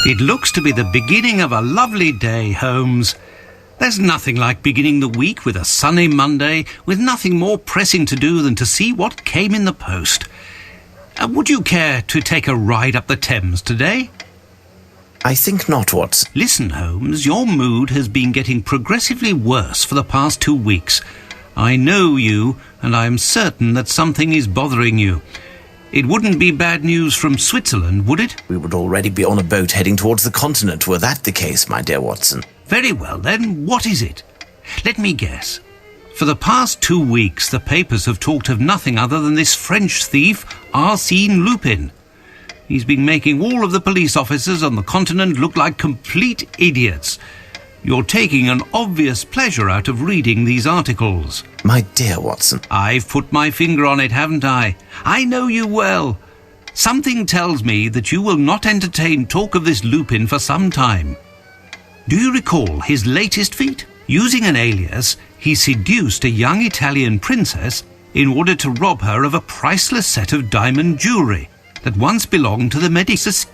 It looks to be the beginning of a lovely day, Holmes. There's nothing like beginning the week with a sunny Monday, with nothing more pressing to do than to see what came in the post. Would you care to take a ride up the Thames today? I think not, Watson. Listen, Holmes, your mood has been getting progressively worse for the past 2 weeks. I know you, and I am certain that something is bothering you. It wouldn't be bad news from Switzerland, would it? We would already be on a boat heading towards the continent were that the case, my dear Watson. Very well, then, what is it? Let me guess. For the past 2 weeks, the papers have talked of nothing other than this French thief, Arsène Lupin. He's been making all of the police officers on the continent look like complete idiots. You're taking an obvious pleasure out of reading these articles. My dear Watson. I've put my finger on it, haven't I? I know you well. Something tells me that you will not entertain talk of this Lupin for some time. Do you recall his latest feat? Using an alias, he seduced a young Italian princess in order to rob her of a priceless set of diamond jewellery that once belonged to the Nemesis.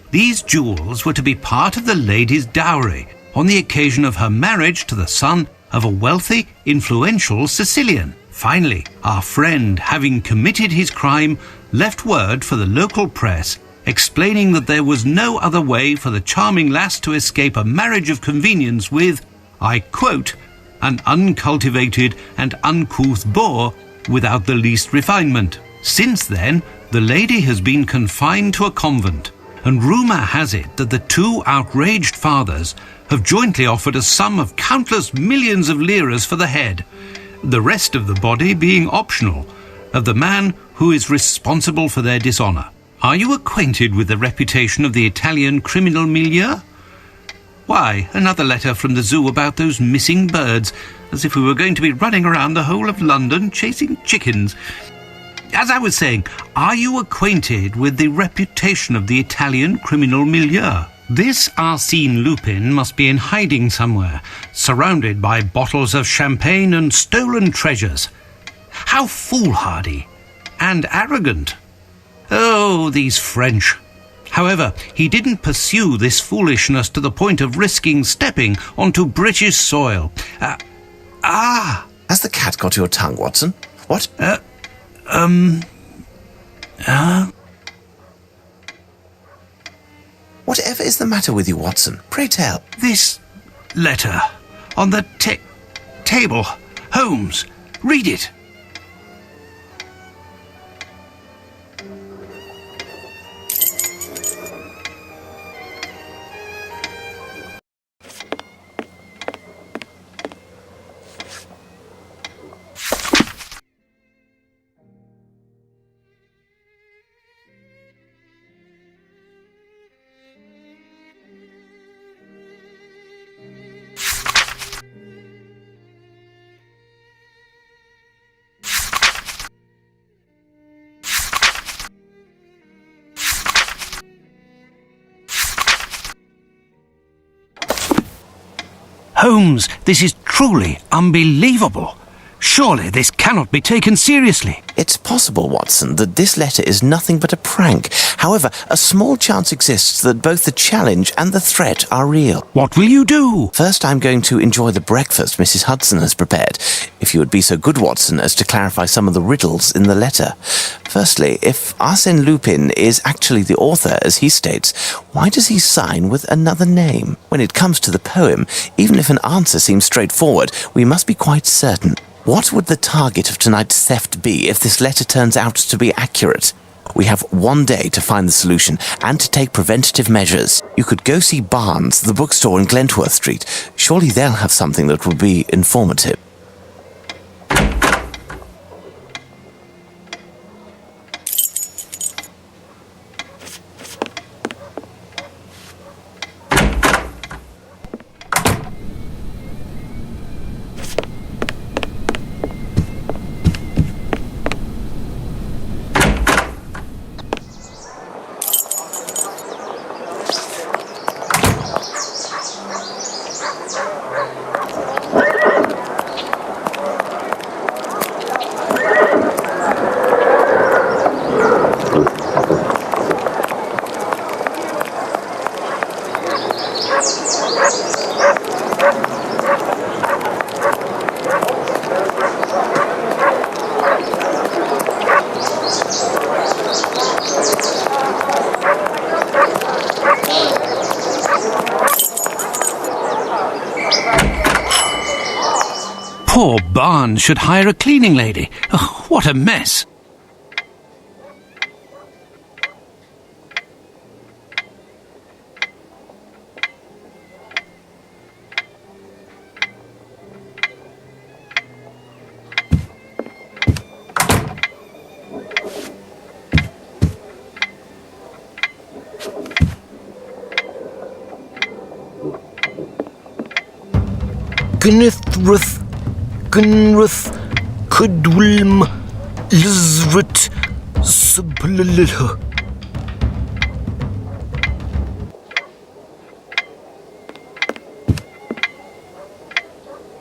These jewels were to be part of the lady's dowry on the occasion of her marriage to the son of a wealthy, influential Sicilian. Finally, our friend, having committed his crime, left word for the local press explaining that there was no other way for the charming lass to escape a marriage of convenience with, I quote, an uncultivated and uncouth boor without the least refinement. Since then, the lady has been confined to a convent, and rumour has it that the two outraged fathers have jointly offered a sum of countless millions of liras for the head, the rest of the body being optional, of the man who is responsible for their dishonour. Are you acquainted with the reputation of the Italian criminal milieu? Why, another letter from the zoo about those missing birds, as if we were going to be running around the whole of London chasing chickens. As I was saying, are you acquainted with the reputation of the Italian criminal milieu? This Arsène Lupin must be in hiding somewhere, surrounded by bottles of champagne and stolen treasures. How foolhardy and arrogant. Oh, these French. However, he didn't pursue this foolishness to the point of risking stepping onto British soil. Has the cat got your tongue, Watson? What? Whatever is the matter with you, Watson? Pray tell. This letter on the table. Holmes, read it. Holmes, this is truly unbelievable. Surely this cannot be taken seriously. It's possible, Watson, that this letter is nothing but a prank. However, a small chance exists that both the challenge and the threat are real. What will you do? First, I'm going to enjoy the breakfast Mrs. Hudson has prepared. If you would be so good, Watson, as to clarify some of the riddles in the letter. Firstly, if Arsène Lupin is actually the author, as he states, why does he sign with another name? When it comes to the poem, even if an answer seems straightforward, we must be quite certain. What would the target of tonight's theft be if this letter turns out to be accurate? We have 1 day to find the solution and to take preventative measures. You could go see Barnes, the bookstore in Glentworth Street. Surely they'll have something that will be informative. Poor Barnes should hire a cleaning lady. Oh, what a mess. Gunruth, Kudwilm, Lizrit, Sublilha.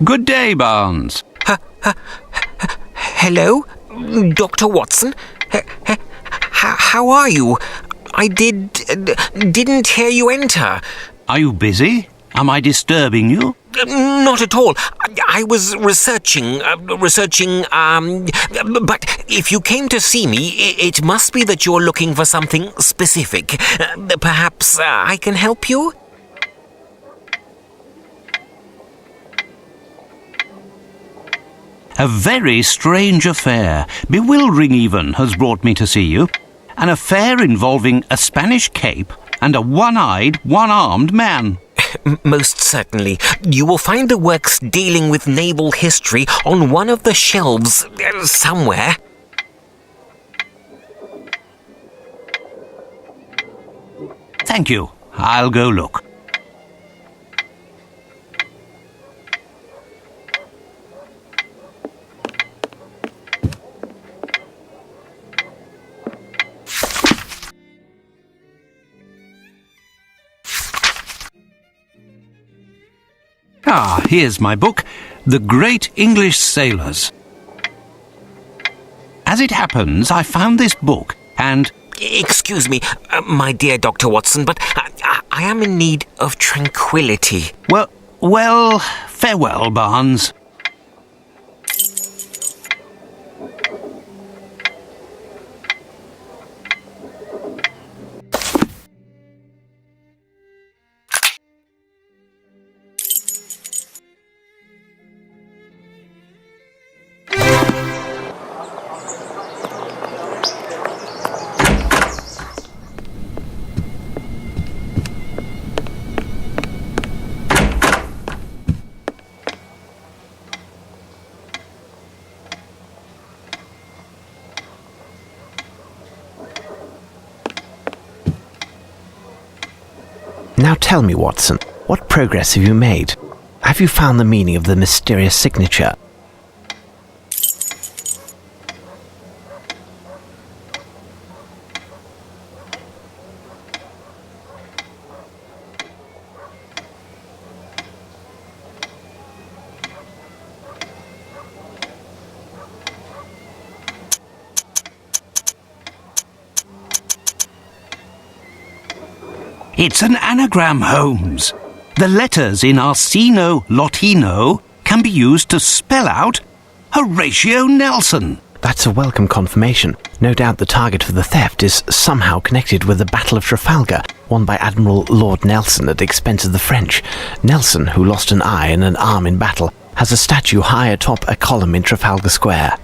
Good day, Barnes. Hello, Dr. Watson. How are you? I didn't hear you enter. Are you busy? Am I disturbing you? Not at all. I was researching, but if you came to see me, it must be that you're looking for something specific. Perhaps I can help you? A very strange affair, bewildering even, has brought me to see you. An affair involving a Spanish cape and a one-eyed, one-armed man. Most certainly. You will find the works dealing with naval history on one of the shelves somewhere. Thank you. I'll go look. Ah, here's my book, The Great English Sailors. As it happens, I found this book and... Excuse me, my dear Dr. Watson, but I am in need of tranquility. Well, farewell, Barnes. Now tell me, Watson, what progress have you made? Have you found the meaning of the mysterious signature? It's an anagram, Holmes. The letters in Arsino Lotino can be used to spell out Horatio Nelson. That's a welcome confirmation. No doubt the target for the theft is somehow connected with the Battle of Trafalgar, won by Admiral Lord Nelson at the expense of the French. Nelson, who lost an eye and an arm in battle, has a statue high atop a column in Trafalgar Square.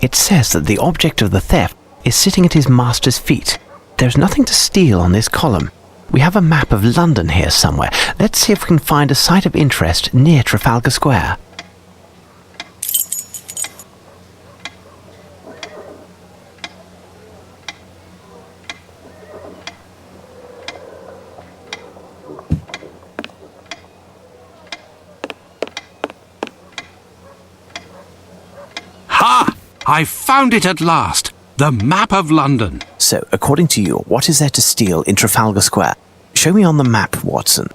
It says that the object of the theft is sitting at his master's feet. There's nothing to steal on this column. We have a map of London here somewhere. Let's see if we can find a site of interest near Trafalgar Square. Ha! I found it at last. The map of London. So, according to you, what is there to steal in Trafalgar Square? Show me on the map, Watson.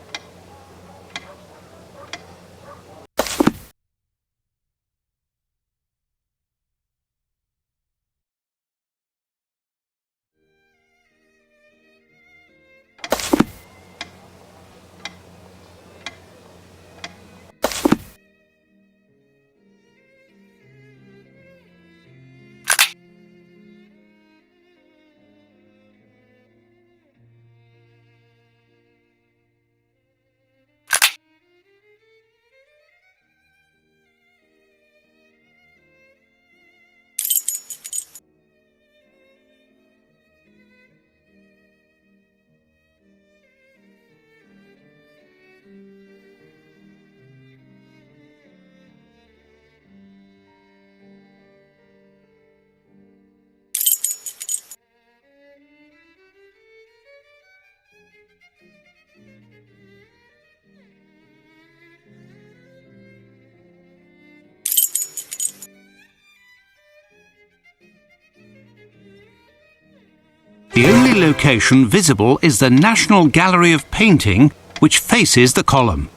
The only location visible is the National Gallery of Painting, which faces the column.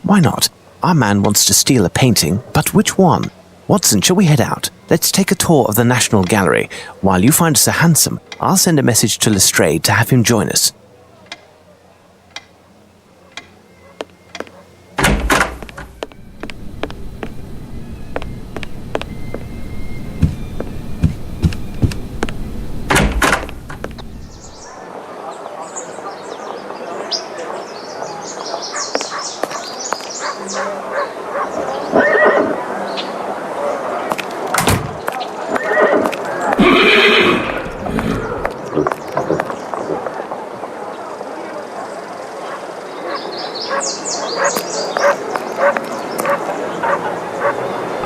Why not? Our man wants to steal a painting, but which one? Watson, shall we head out? Let's take a tour of the National Gallery. While you find us a hansom, I'll send a message to Lestrade to have him join us.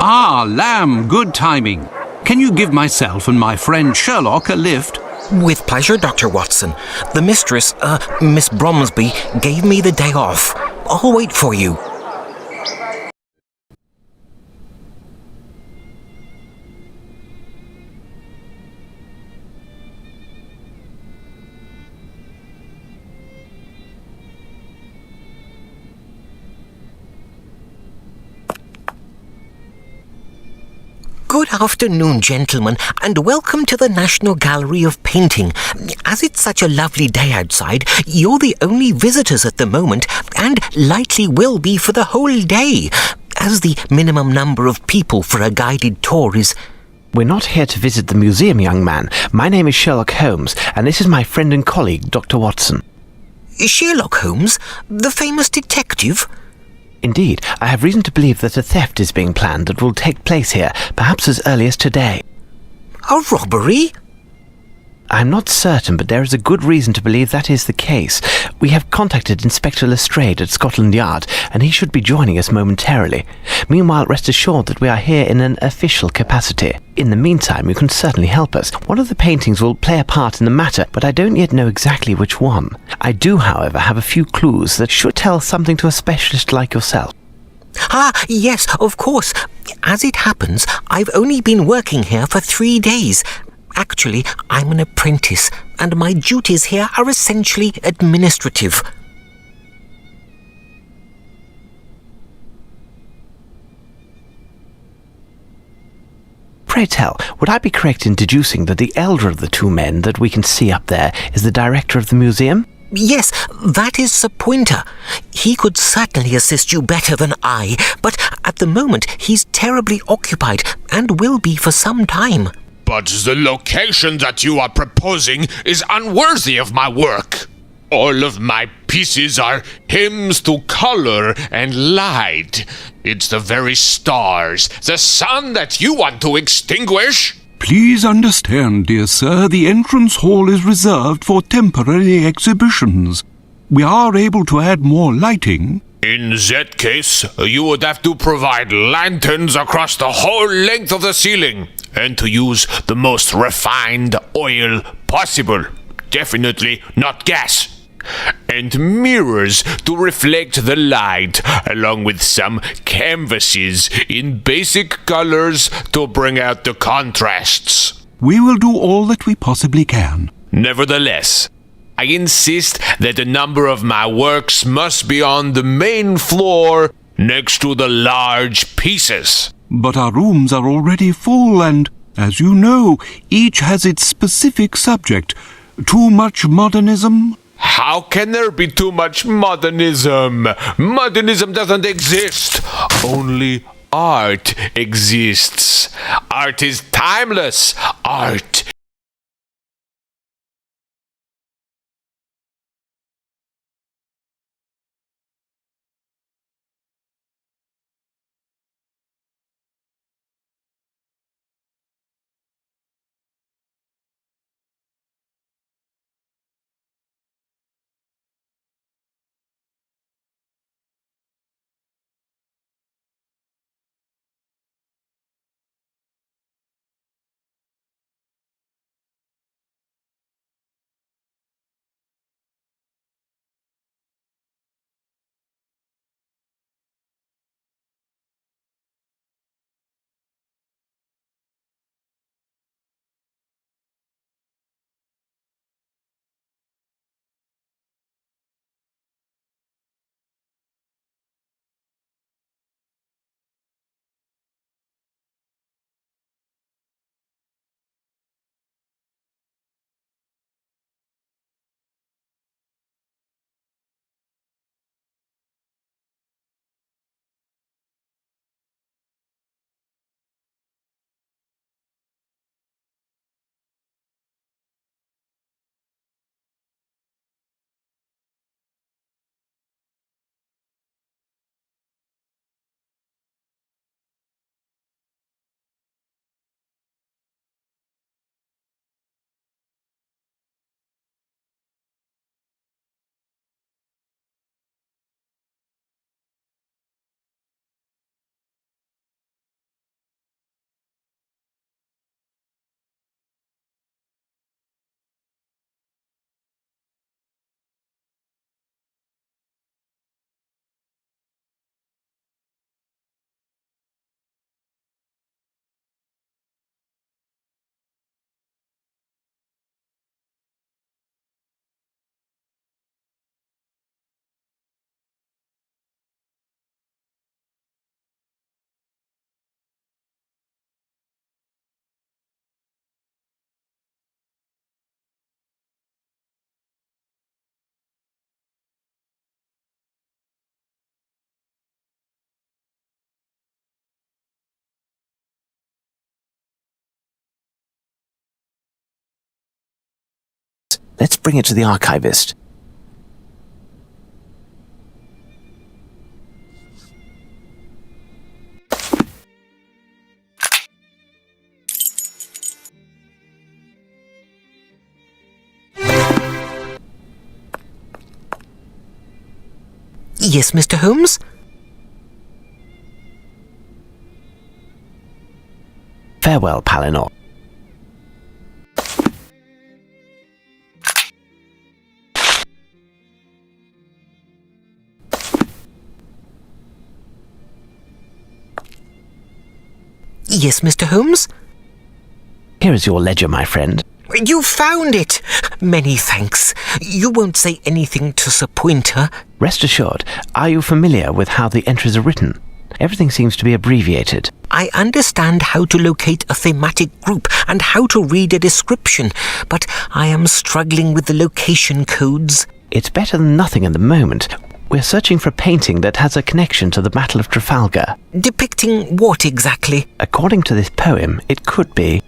Ah, Lamb, good timing. Can you give myself and my friend Sherlock a lift? With pleasure, Dr. Watson. The mistress, Miss Bromsby, gave me the day off. I'll wait for you. Good afternoon, gentlemen, and welcome to the National Gallery of Painting. As it's such a lovely day outside, you're the only visitors at the moment, and likely will be for the whole day, as the minimum number of people for a guided tour is... We're not here to visit the museum, young man. My name is Sherlock Holmes, and this is my friend and colleague, Dr. Watson. Sherlock Holmes, the famous detective? Indeed, I have reason to believe that a theft is being planned that will take place here, perhaps as early as today. A robbery? I'm not certain, but there is a good reason to believe that is the case. We have contacted Inspector Lestrade at Scotland Yard, and he should be joining us momentarily. Meanwhile, rest assured that we are here in an official capacity. In the meantime, you can certainly help us. One of the paintings will play a part in the matter, but I don't yet know exactly which one. I do, however, have a few clues that should tell something to a specialist like yourself. Ah, yes, of course. As it happens, I've only been working here for 3 days. Actually, I'm an apprentice, and my duties here are essentially administrative. Pray tell, would I be correct in deducing that the elder of the two men that we can see up there is the director of the museum? Yes, that is Sir Pointer. He could certainly assist you better than I, but at the moment he's terribly occupied and will be for some time. But the location that you are proposing is unworthy of my work. All of my pieces are hymns to color and light. It's the very stars, the sun that you want to extinguish. Please understand, dear sir, the entrance hall is reserved for temporary exhibitions. We are able to add more lighting. In that case, you would have to provide lanterns across the whole length of the ceiling, and to use the most refined oil possible. Definitely not gas. And mirrors to reflect the light, along with some canvases in basic colors to bring out the contrasts. We will do all that we possibly can. Nevertheless, I insist that a number of my works must be on the main floor next to the large pieces. But our rooms are already full and, as you know, each has its specific subject. Too much modernism? How can there be too much modernism? Modernism doesn't exist. Only art exists. Art is timeless. Art. Let's bring it to the archivist. Yes, Mr. Holmes? Farewell, Palinor. Yes, Mr. Holmes? Here is your ledger, my friend. You found it! Many thanks. You won't say anything to Sir Pointer? Rest assured, are you familiar with how the entries are written? Everything seems to be abbreviated. I understand how to locate a thematic group and how to read a description, but I am struggling with the location codes. It's better than nothing at the moment. We're searching for a painting that has a connection to the Battle of Trafalgar. Depicting what exactly? According to this poem, it could be...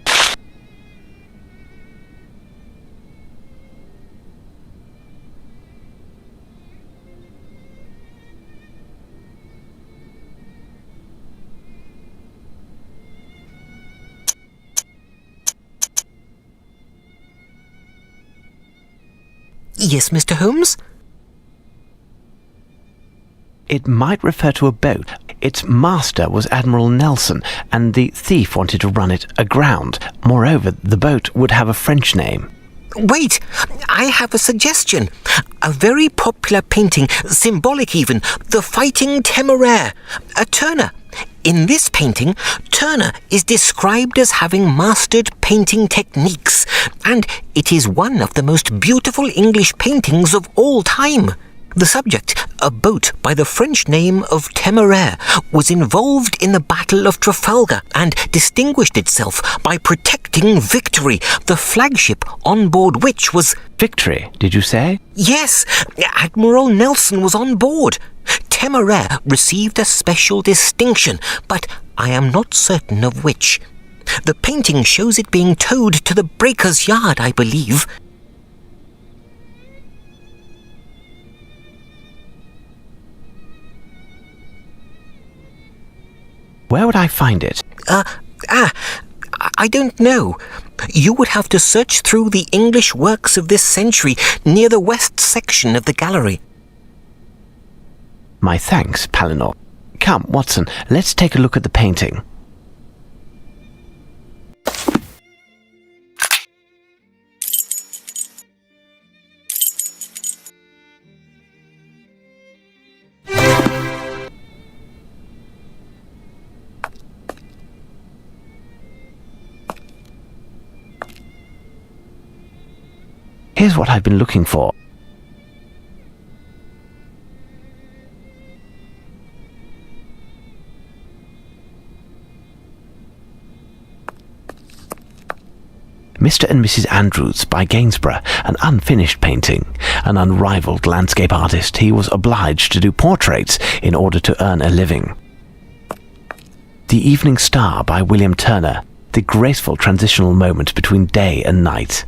Yes, Mr. Holmes? It might refer to a boat. Its master was Admiral Nelson, and the thief wanted to run it aground. Moreover, the boat would have a French name. Wait, I have a suggestion. A very popular painting, symbolic even, The Fighting Temeraire, a Turner. In this painting, Turner is described as having mastered painting techniques, and it is one of the most beautiful English paintings of all time. The subject, a boat by the French name of Temeraire, was involved in the Battle of Trafalgar and distinguished itself by protecting Victory, the flagship on board which was... Victory, did you say? Yes, Admiral Nelson was on board. Temeraire received a special distinction, but I am not certain of which. The painting shows it being towed to the breaker's yard, I believe. Where would I find it? I don't know. You would have to search through the English works of this century near the west section of the gallery. My thanks, Palinor. Come, Watson, let's take a look at the painting. Here's what I've been looking for. Mr. and Mrs. Andrews by Gainsborough, an unfinished painting. An unrivaled landscape artist, he was obliged to do portraits in order to earn a living. The Evening Star by William Turner, the graceful transitional moment between day and night.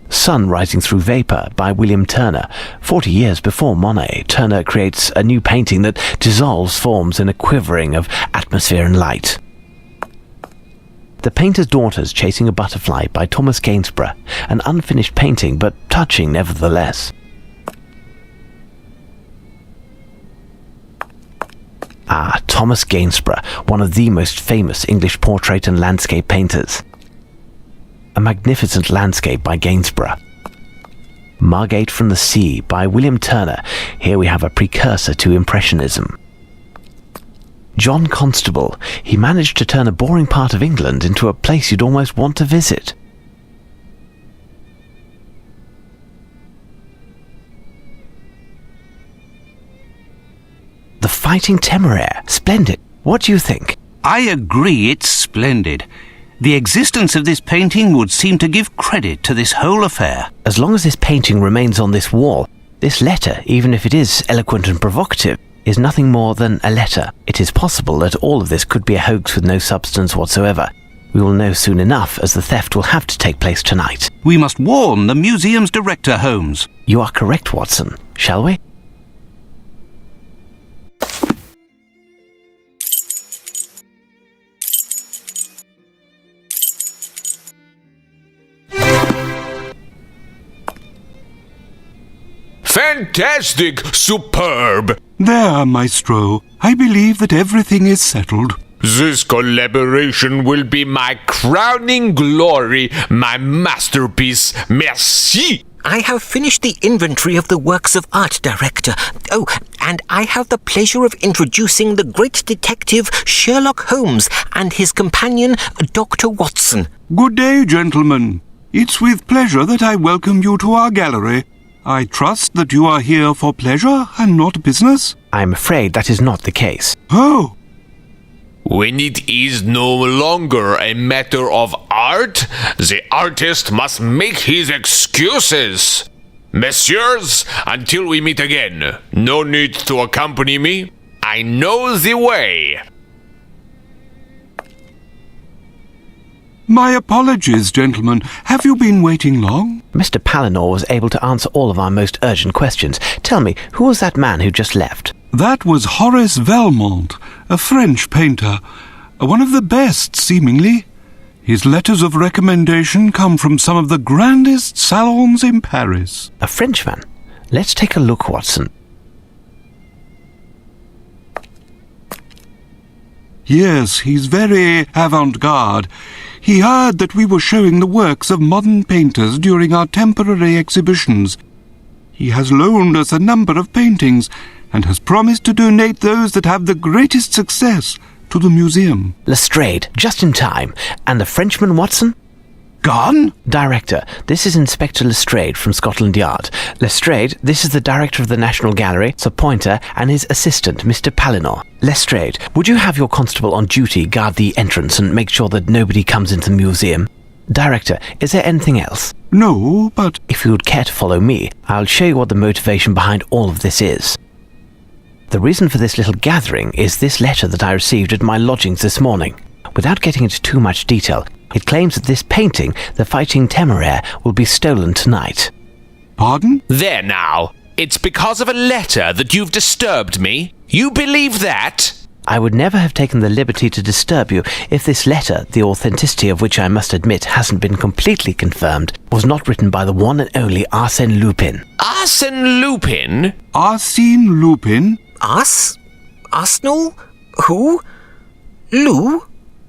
Sun Rising Through Vapour by William Turner. 40 years before Monet, Turner creates a new painting that dissolves forms in a quivering of atmosphere and light. The Painter's Daughters Chasing a Butterfly by Thomas Gainsborough, an unfinished painting but touching nevertheless. Thomas Gainsborough, one of the most famous English portrait and landscape painters. A Magnificent Landscape by Gainsborough. Margate from the Sea by William Turner. Here we have a precursor to Impressionism. John Constable. He managed to turn a boring part of England into a place you'd almost want to visit. The Fighting Temeraire. Splendid. What do you think? I agree, it's splendid. The existence of this painting would seem to give credit to this whole affair. As long as this painting remains on this wall, this letter, even if it is eloquent and provocative, is nothing more than a letter. It is possible that all of this could be a hoax with no substance whatsoever. We will know soon enough, as the theft will have to take place tonight. We must warn the museum's director, Holmes. You are correct, Watson. Shall we? Fantastic! Superb! There, Maestro. I believe that everything is settled. This collaboration will be my crowning glory, my masterpiece. Merci! I have finished the inventory of the works of art, Director. Oh, and I have the pleasure of introducing the great detective Sherlock Holmes and his companion, Dr. Watson. Good day, gentlemen. It's with pleasure that I welcome you to our gallery. I trust that you are here for pleasure and not business? I'm afraid that is not the case. Oh. When it is no longer a matter of art, the artist must make his excuses. Messieurs, until we meet again, no need to accompany me. I know the way. My apologies, gentlemen. Have you been waiting long? Mr. Palinor was able to answer all of our most urgent questions. Tell me, who was that man who just left? That was Horace Valmont, a French painter. One of the best, seemingly. His letters of recommendation come from some of the grandest salons in Paris. A Frenchman? Let's take a look, Watson. Yes, he's very avant-garde. He heard that we were showing the works of modern painters during our temporary exhibitions. He has loaned us a number of paintings and has promised to donate those that have the greatest success to the museum. Lestrade, just in time. And the Frenchman, Watson? Gone? Director, this is Inspector Lestrade from Scotland Yard. Lestrade, this is the Director of the National Gallery, Sir Pointer, and his assistant, Mr. Palinor. Lestrade, would you have your constable on duty guard the entrance and make sure that nobody comes into the museum? Director, is there anything else? No, but... If you would care to follow me, I'll show you what the motivation behind all of this is. The reason for this little gathering is this letter that I received at my lodgings this morning. Without getting into too much detail, it claims that this painting, The Fighting Temeraire, will be stolen tonight. Pardon? There now. It's because of a letter that you've disturbed me. You believe that? I would never have taken the liberty to disturb you if this letter, the authenticity of which I must admit hasn't been completely confirmed, was not written by the one and only Arsène Lupin. Arsène Lupin? Arsène Lupin? Arsenal? Who? Lou?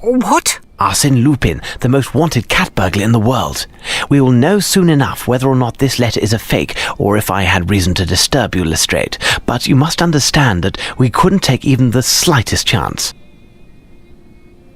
What? Arsène Lupin, the most wanted cat burglar in the world. We will know soon enough whether or not this letter is a fake, or if I had reason to disturb you, Lestrade. But you must understand that we couldn't take even the slightest chance.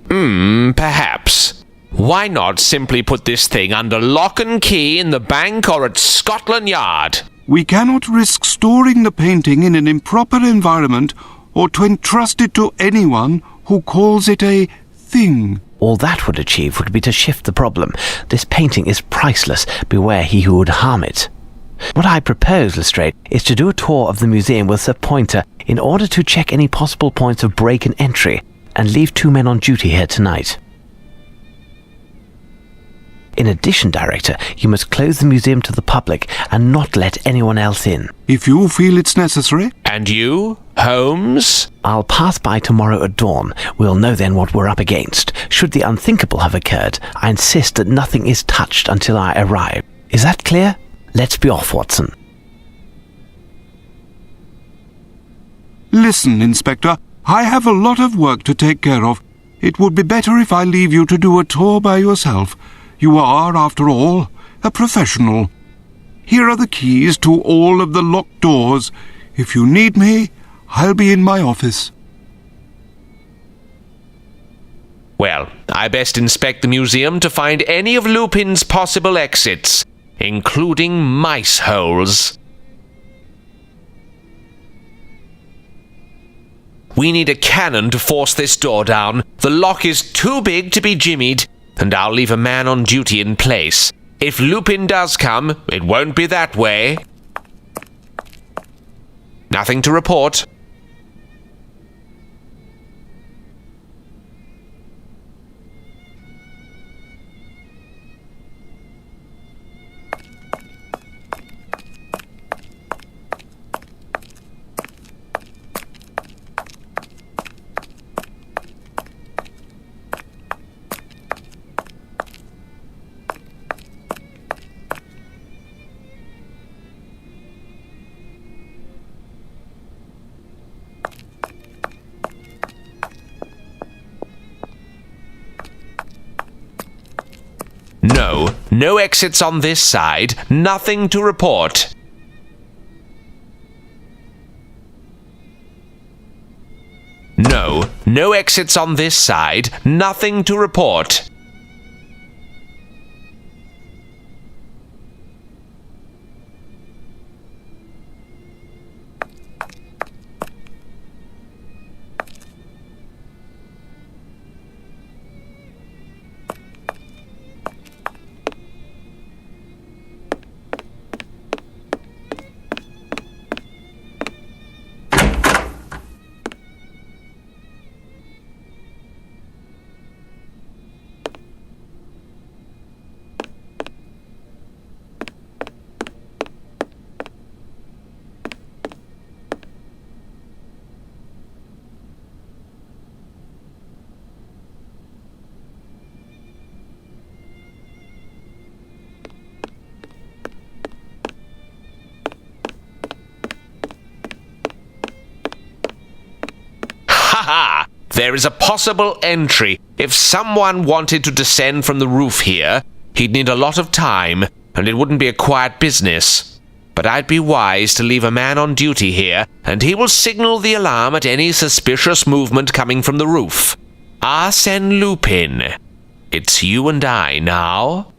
Perhaps. Why not simply put this thing under lock and key in the bank or at Scotland Yard? We cannot risk storing the painting in an improper environment or to entrust it to anyone who calls it a thing. All that would achieve would be to shift the problem. This painting is priceless. Beware he who would harm it. What I propose, Lestrade, is to do a tour of the museum with Sir Pointer in order to check any possible points of break and entry, and leave 2 men on duty here tonight. In addition, Director, you must close the museum to the public and not let anyone else in. If you feel it's necessary. And you, Holmes? I'll pass by tomorrow at dawn. We'll know then what we're up against. Should the unthinkable have occurred, I insist that nothing is touched until I arrive. Is that clear? Let's be off, Watson. Listen, Inspector, I have a lot of work to take care of. It would be better if I leave you to do a tour by yourself. You are, after all, a professional. Here are the keys to all of the locked doors. If you need me, I'll be in my office. Well, I best inspect the museum to find any of Lupin's possible exits, including mice holes. We need a cannon to force this door down. The lock is too big to be jimmied, and I'll leave a man on duty in place. If Lupin does come, it won't be that way. Nothing to report. No exits on this side, nothing to report. No exits on this side, nothing to report. There is a possible entry. If someone wanted to descend from the roof here, he'd need a lot of time, and it wouldn't be a quiet business. But I'd be wise to leave a man on duty here, and he will signal the alarm at any suspicious movement coming from the roof. Arsène Lupin. It's you and I now.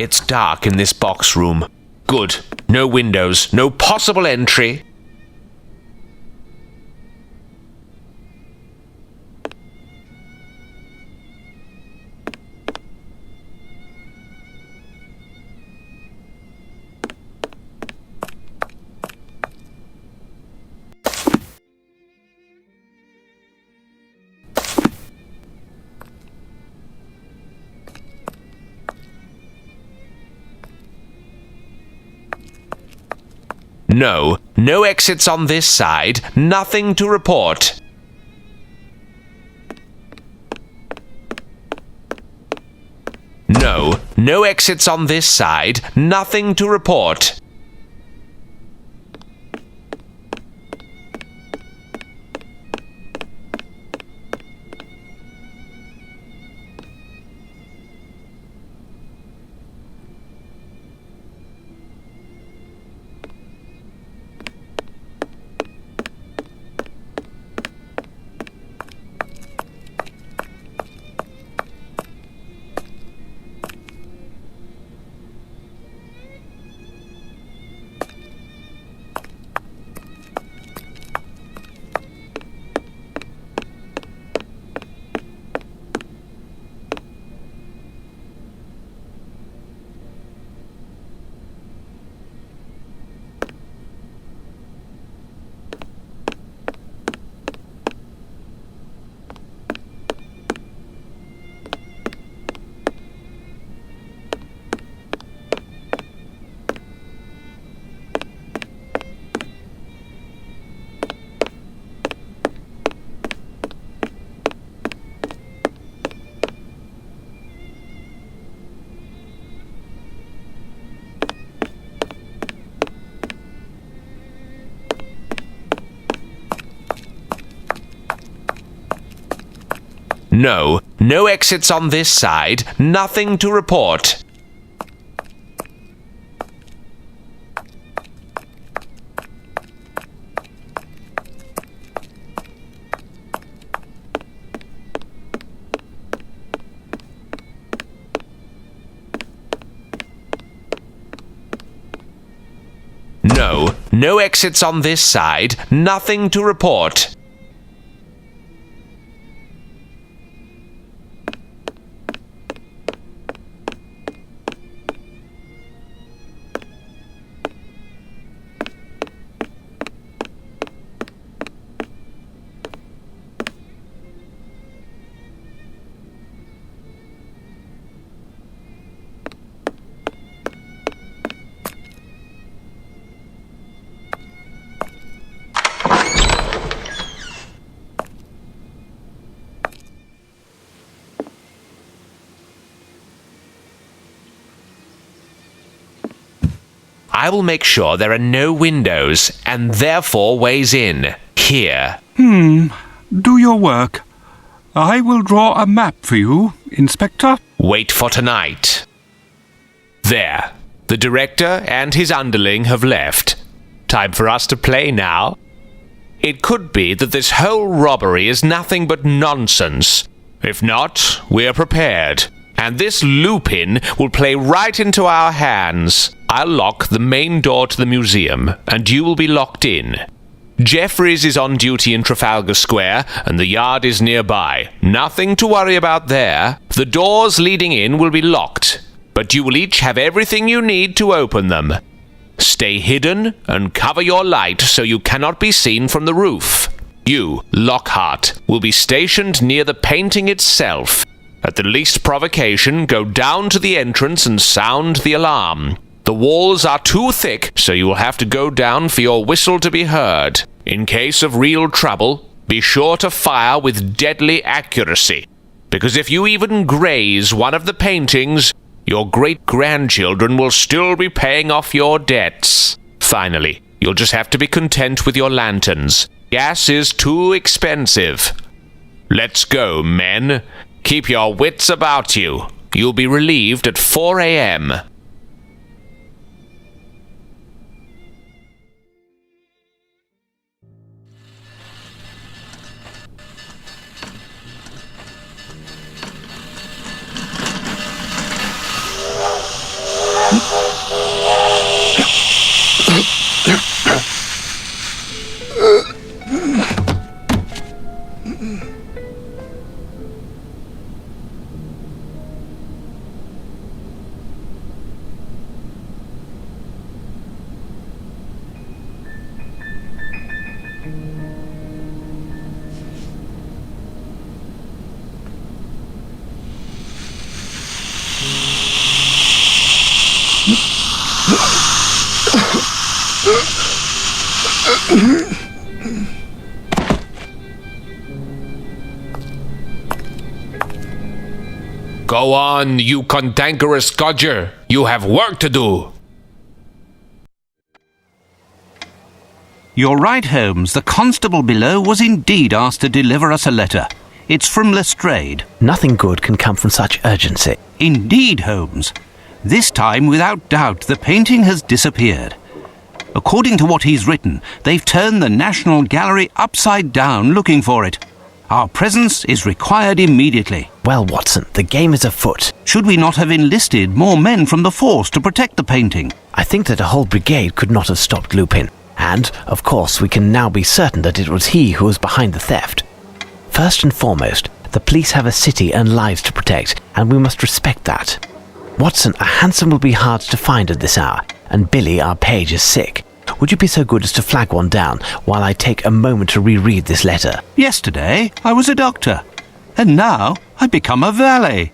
It's dark in this box room. Good. No windows, no possible entry. No exits on this side, nothing to report. No exits on this side, nothing to report. No exits on this side, nothing to report. No exits on this side, nothing to report. I will make sure there are no windows, and therefore ways in. Here. Do your work. I will draw a map for you, Inspector. Wait for tonight. There. The director and his underling have left. Time for us to play now. It could be that this whole robbery is nothing but nonsense. If not, we're prepared. And this Lupin will play right into our hands. I'll lock the main door to the museum, and you will be locked in. Jeffries is on duty in Trafalgar Square, and the yard is nearby. Nothing to worry about there. The doors leading in will be locked. but you will each have everything you need to open them. Stay hidden and cover your light so you cannot be seen from the roof. You, Lockhart, will be stationed near the painting itself. At the least provocation, go down to the entrance and sound the alarm. The walls are too thick, so you will have to go down for your whistle to be heard. In case of real trouble, be sure to fire with deadly accuracy, because if you even graze one of the paintings, your great-grandchildren will still be paying off your debts. Finally, you'll just have to be content with your lanterns. Gas is too expensive. Let's go, men. Keep your wits about you. You'll be relieved at 4 a.m. Go on, you cantankerous codger. You have work to do. You're right, Holmes. The constable below was indeed asked to deliver us a letter. It's from Lestrade. Nothing good can come from such urgency. Indeed, Holmes. This time, without doubt, the painting has disappeared. According to what he's written, they've turned the National Gallery upside down looking for it. Our presence is required immediately. Well, Watson, the game is afoot. Should we not have enlisted more men from the force to protect the painting? I think that a whole brigade could not have stopped Lupin. And, of course, we can now be certain that it was he who was behind the theft. First and foremost, the police have a city and lives to protect, and we must respect that. Watson, a hansom will be hard to find at this hour, and Billy, our page, is sick. Would you be so good as to flag one down while I take a moment to reread this letter? Yesterday, I was a doctor, and now I've become a valet.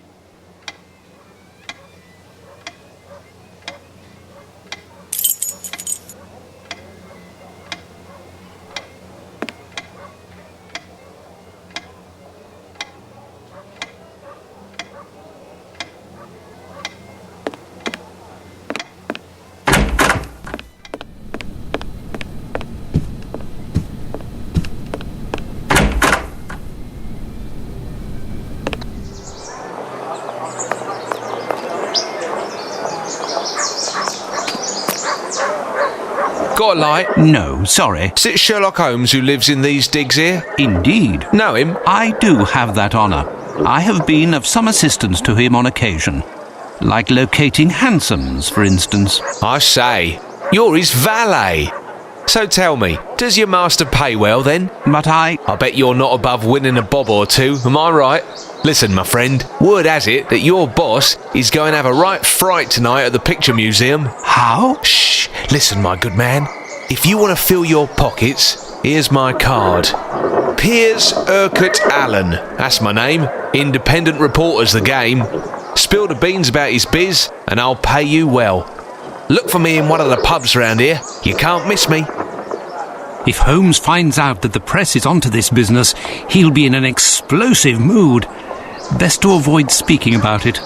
Got a light? No, sorry. Is it Sherlock Holmes who lives in these digs here? Indeed. Know him? I do have that honour. I have been of some assistance to him on occasion. Like locating hansoms, for instance. I say, you're his valet. So tell me, does your master pay well then? But I bet you're not above winning a bob or two, am I right? Listen, my friend, word has it that your boss is going to have a right fright tonight at the Picture Museum. How? Shh, listen, my good man. If you want to fill your pockets, here's my card. Piers Urquhart Allen, that's my name. Independent reporter's the game. Spill the beans about his biz, and I'll pay you well. Look for me in one of the pubs round here. You can't miss me. If Holmes finds out that the press is onto this business, he'll be in an explosive mood. Best to avoid speaking about it.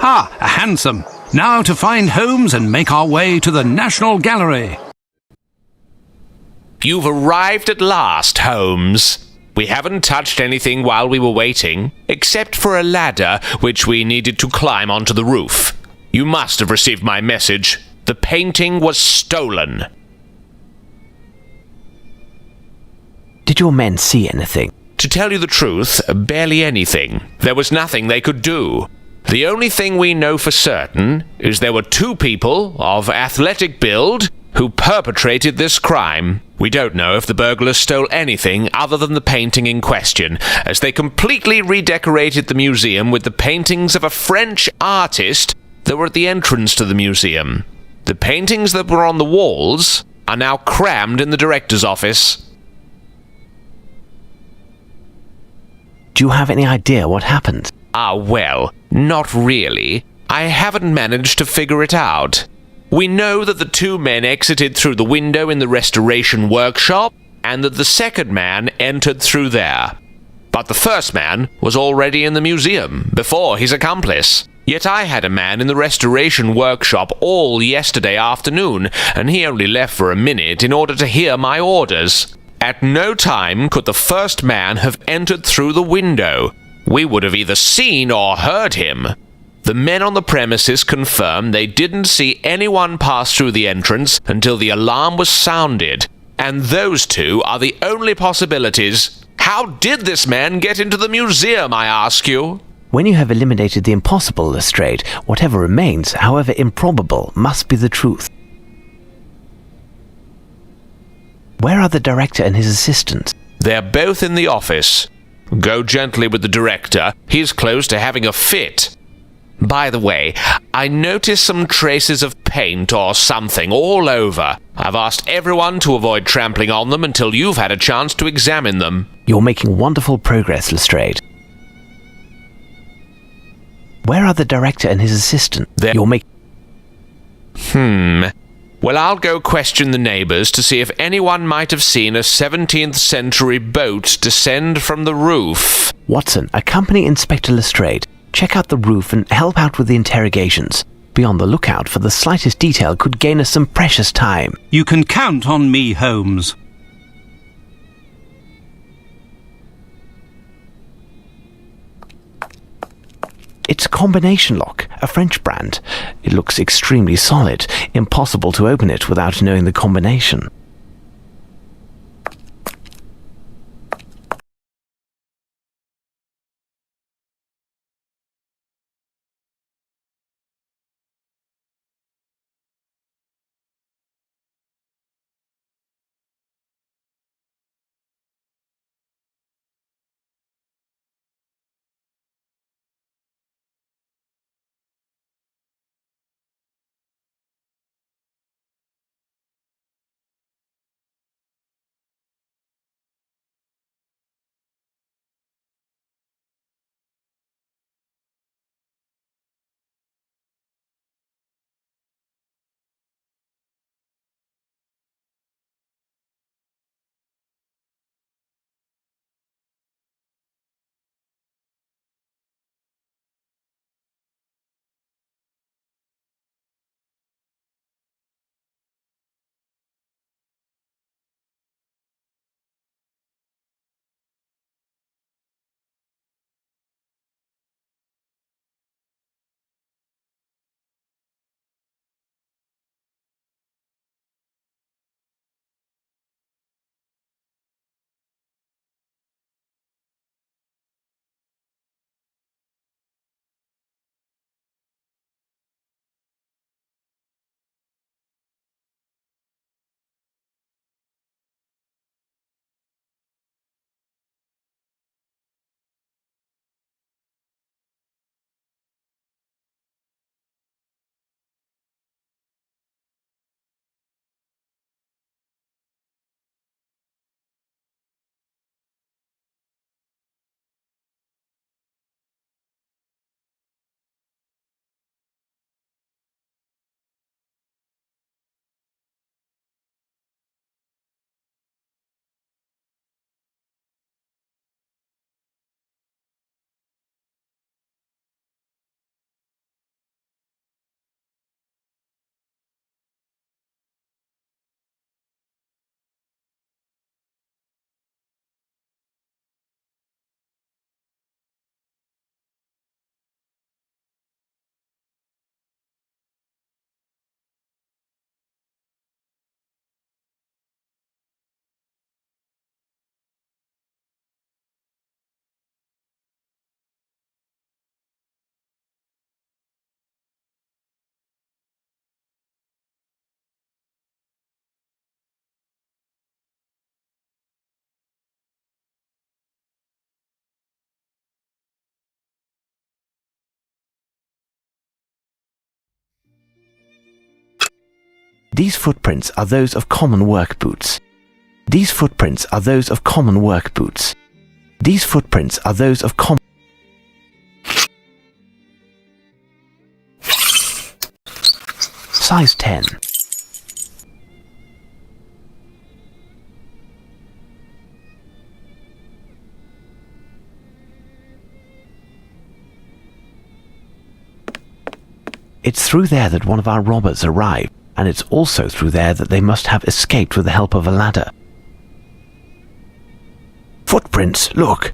Ah, a hansom. Now to find Holmes and make our way to the National Gallery. You've arrived at last, Holmes. We haven't touched anything while we were waiting, except for a ladder which we needed to climb onto the roof. You must have received my message. The painting was stolen. Did your men see anything? To tell you the truth, barely anything. There was nothing they could do. The only thing we know for certain is there were two people of athletic build who perpetrated this crime. We don't know if the burglars stole anything other than the painting in question, as they completely redecorated the museum with the paintings of a French artist that were at the entrance to the museum. The paintings that were on the walls are now crammed in the director's office. Do you have any idea what happened? Well, not really. I haven't managed to figure it out. We know that the two men exited through the window in the restoration workshop, and that the second man entered through there. But the first man was already in the museum before his accomplice. Yet I had a man in the restoration workshop all yesterday afternoon, and he only left for a minute in order to hear my orders. At no time could the first man have entered through the window. We would have either seen or heard him. The men on the premises confirm they didn't see anyone pass through the entrance until the alarm was sounded. And those two are the only possibilities. How did this man get into the museum, I ask you? When you have eliminated the impossible, Lestrade, whatever remains, however improbable, must be the truth. Where are the director and his assistant? They're both in the office. Go gently with the director. He's close to having a fit. By the way, I noticed some traces of paint or something all over. I've asked everyone to avoid trampling on them until you've had a chance to examine them. You're making wonderful progress, Lestrade. Where are the director and his assistant? You're making... Well, I'll go question the neighbors to see if anyone might have seen a 17th century boat descend from the roof. Watson, accompany Inspector Lestrade. Check out the roof and help out with the interrogations. Be on the lookout, for the slightest detail could gain us some precious time. You can count on me, Holmes. It's a combination lock, a French brand. It looks extremely solid. Impossible to open it without knowing the combination. These footprints are those of common work boots. These footprints are those of common work boots. These footprints are those of common... Size 10. It's through there that one of our robbers arrived, and it's also through there that they must have escaped with the help of a ladder. Footprints, look!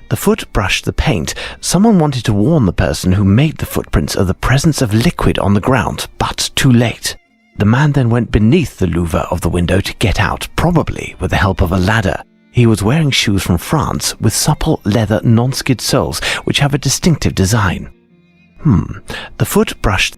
The foot brushed the paint. Someone wanted to warn the person who made the footprints of the presence of liquid on the ground, but too late. The man then went beneath the louver of the window to get out, probably with the help of a ladder. He was wearing shoes from France with supple leather non-skid soles, which have a distinctive design. The foot brushed...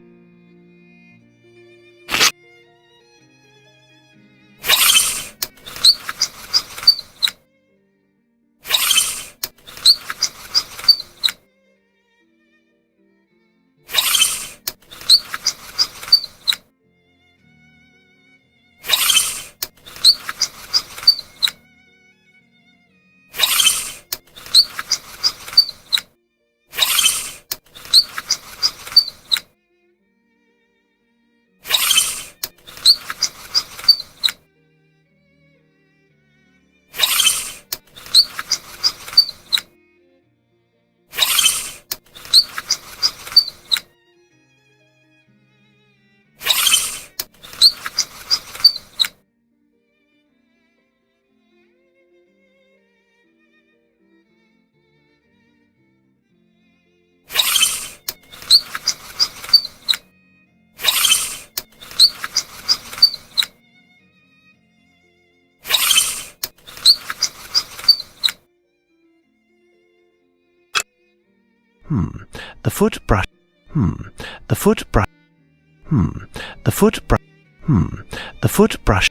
The foot brush... The foot brush... The foot brush... The foot brush...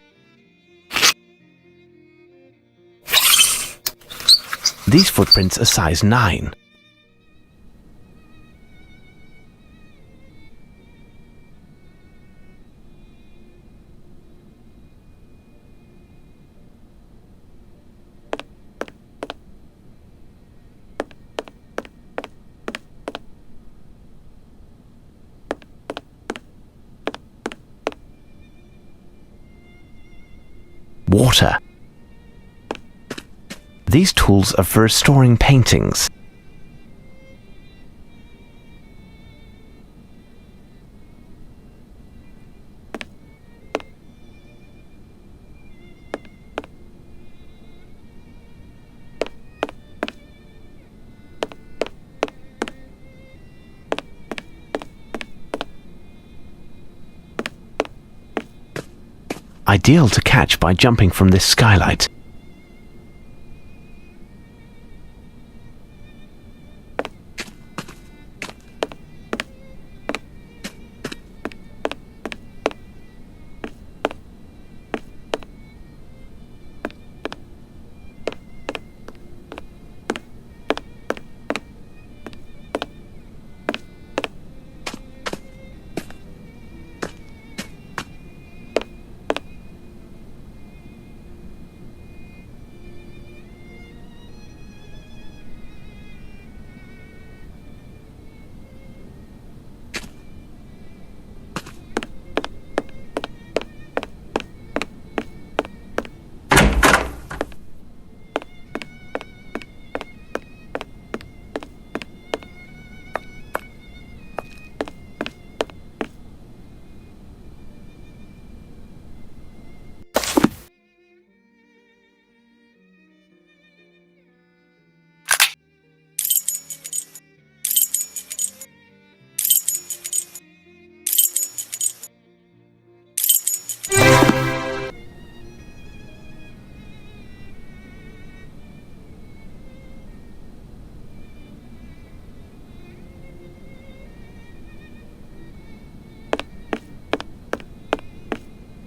These footprints are size 9. Water. These tools are for restoring paintings. Ideal to catch by jumping from this skylight.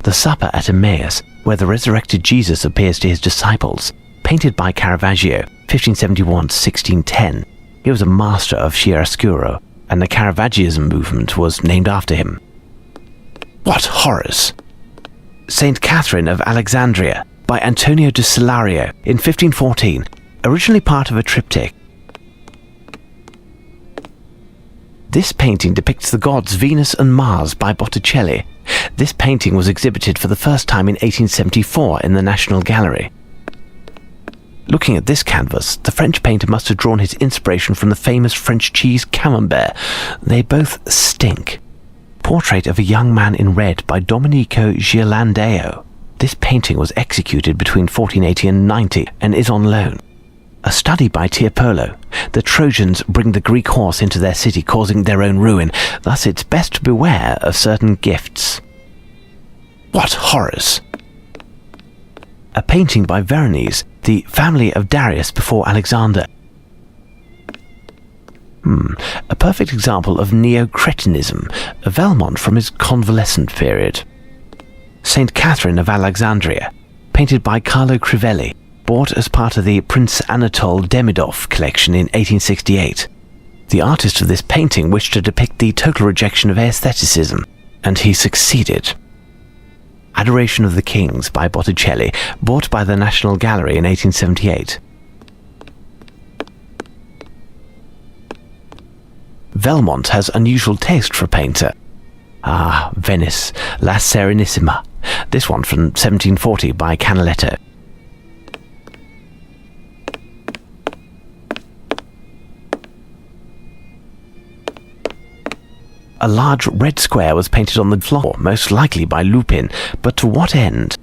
The Supper at Emmaus, where the resurrected Jesus appears to his disciples, painted by Caravaggio, 1571-1610. He was a master of chiaroscuro. and the Caravaggioism movement was named after him. What horrors! Saint Catherine of Alexandria by Antonio de Salario in 1514, originally part of a triptych. This painting depicts the gods Venus and Mars by Botticelli. This painting was exhibited for the first time in 1874 in the National Gallery. Looking at this canvas, the French painter must have drawn his inspiration from the famous French cheese Camembert. They both stink. Portrait of a young man in red by Domenico Ghirlandaio. This painting was executed between 1480 and 90 and is on loan. A study by Tiepolo. The Trojans bring the Greek horse into their city, causing their own ruin. Thus it's best to beware of certain gifts. What horrors! A painting by Veronese, the family of Darius before Alexander. A perfect example of neo-Cretinism, a Velmont from his convalescent period. Saint Catherine of Alexandria, painted by Carlo Crivelli, bought as part of the Prince Anatole Demidov collection in 1868. The artist of this painting wished to depict the total rejection of aestheticism, and he succeeded. Adoration of the Kings by Botticelli, bought by the National Gallery in 1878. Velmont has unusual taste for a painter. Venice, La Serenissima. This one from 1740 by Canaletto. A large red square was painted on the floor, most likely by Lupin, but to what end?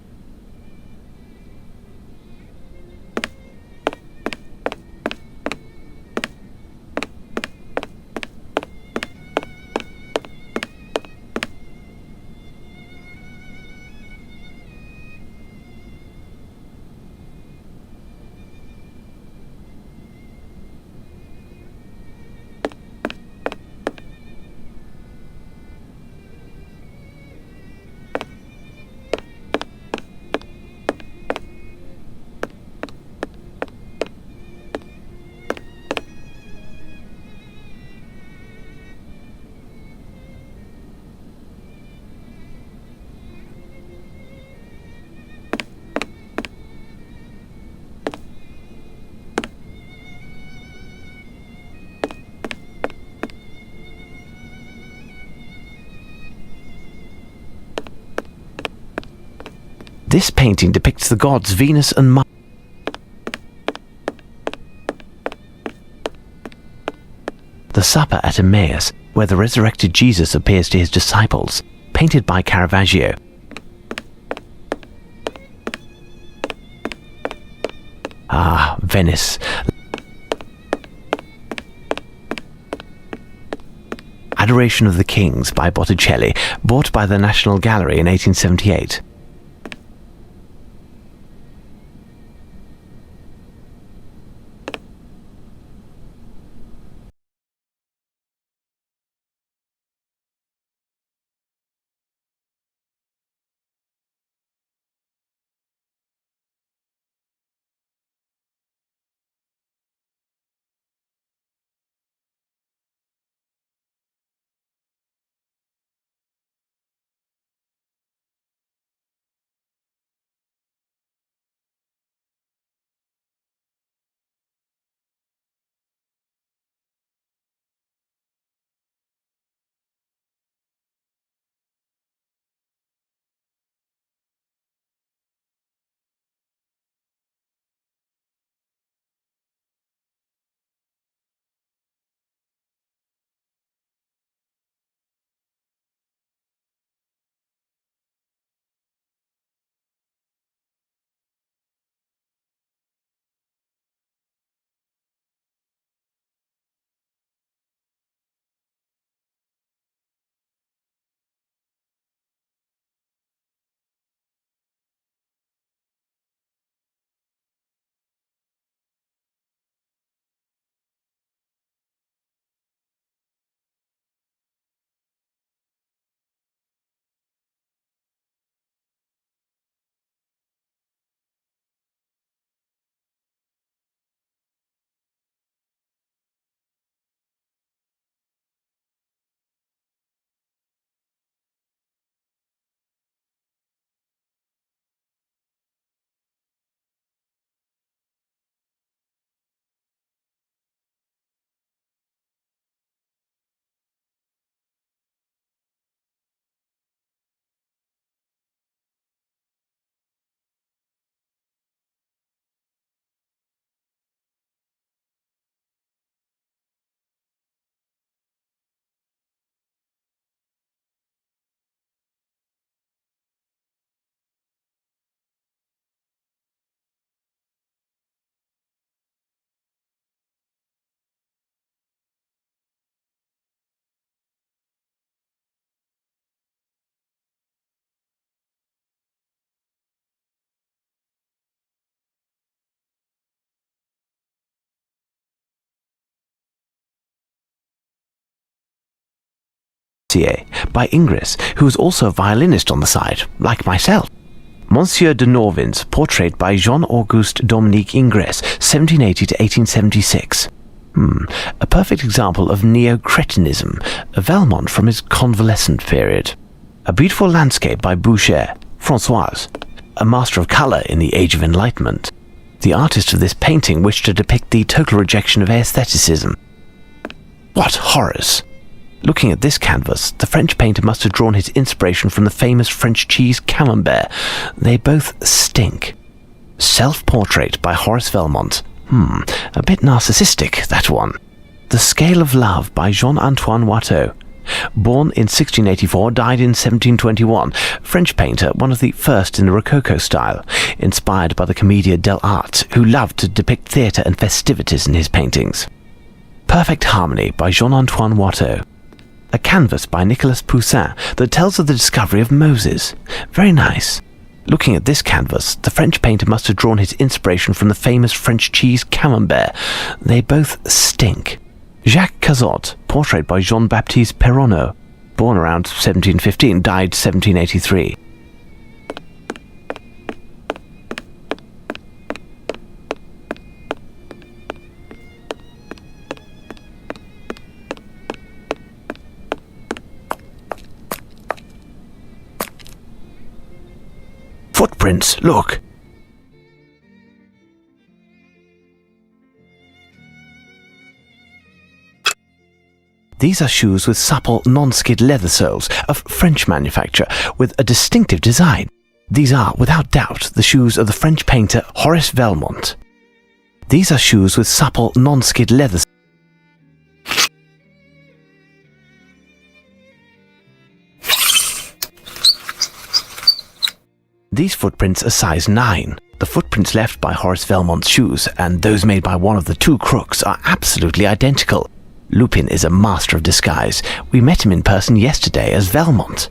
This painting depicts the gods Venus and Mars. The Supper at Emmaus, where the resurrected Jesus appears to his disciples, painted by Caravaggio. Venice. Adoration of the Kings by Botticelli, bought by the National Gallery in 1878. by Ingres, who was also a violinist on the side, like myself. Monsieur de Norvin's portrait by Jean-Auguste Dominique Ingres, 1780 to 1876. A perfect example of neo-cretinism, a Valmont from his convalescent period. A beautiful landscape by Boucher, Françoise, a master of colour in the Age of Enlightenment. The artist of this painting wished to depict the total rejection of aestheticism. What horrors! Looking at this canvas, the French painter must have drawn his inspiration from the famous French cheese Camembert. They both stink. Self-portrait by Horace Valmont. A bit narcissistic, that one. The Scale of Love by Jean-Antoine Watteau. Born in 1684, died in 1721. French painter, one of the first in the Rococo style, inspired by the Commedia dell'arte, who loved to depict theatre and festivities in his paintings. Perfect Harmony by Jean-Antoine Watteau. A canvas by Nicolas Poussin that tells of the discovery of Moses. Very nice. Looking at this canvas, the French painter must have drawn his inspiration from the famous French cheese Camembert. They both stink. Jacques Cazot, portrait by Jean-Baptiste Perronneau. Born around 1715, died 1783. Footprints, look! These are shoes with supple, non-skid leather soles of French manufacture with a distinctive design. These are, without doubt, the shoes of the French painter Horace Valmont. These are shoes with supple, non-skid leather. These footprints are size 9. The footprints left by Horace Valmont's shoes and those made by one of the two crooks are absolutely identical. Lupin is a master of disguise. We met him in person yesterday as Valmont.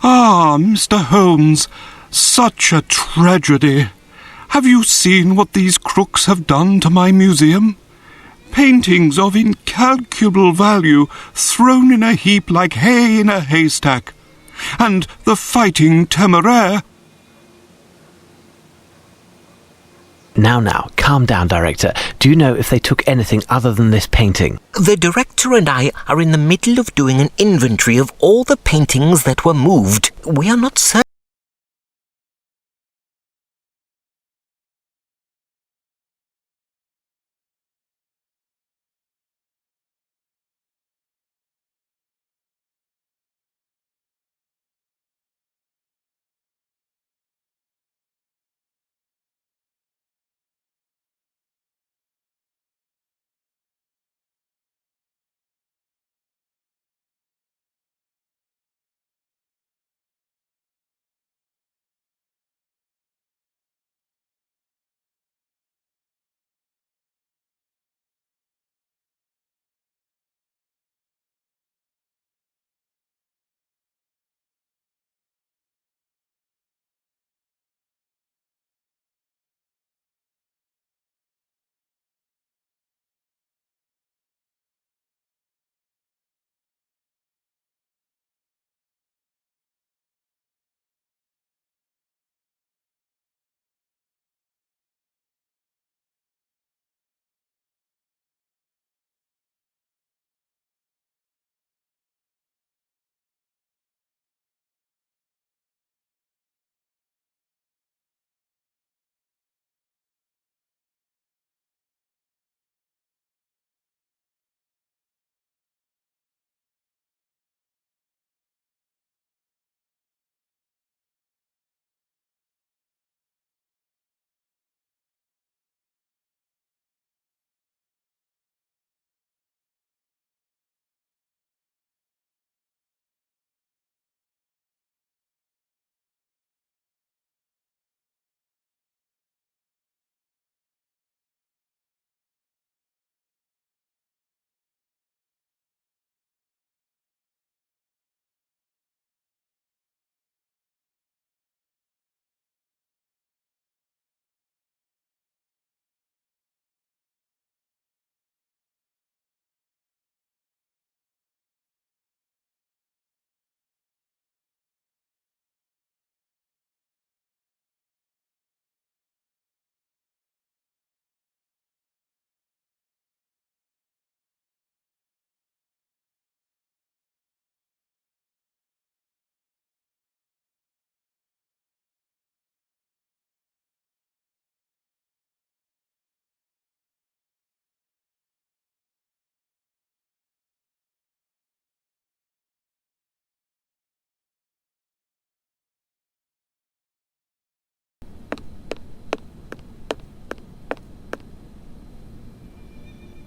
Ah, Mr. Holmes, such a tragedy. Have you seen what these crooks have done to my museum? Paintings of incalculable value thrown in a heap like hay in a haystack. And the Fighting Temeraire. Now, calm down, Director. Do you know if they took anything other than this painting? The director and I are in the middle of doing an inventory of all the paintings that were moved. We are not certain.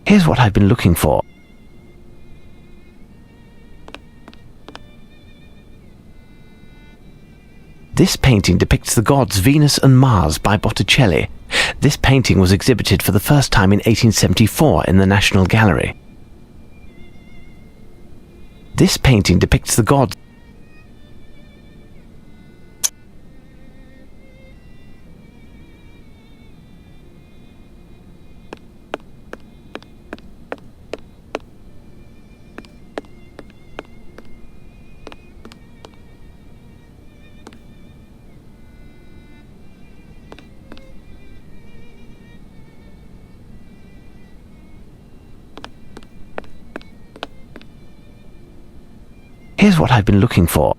Here's what I've been looking for. This painting depicts the gods Venus and Mars by Botticelli. This painting was exhibited for the first time in 1874 in the National Gallery. This painting depicts the gods. Here's what I've been looking for.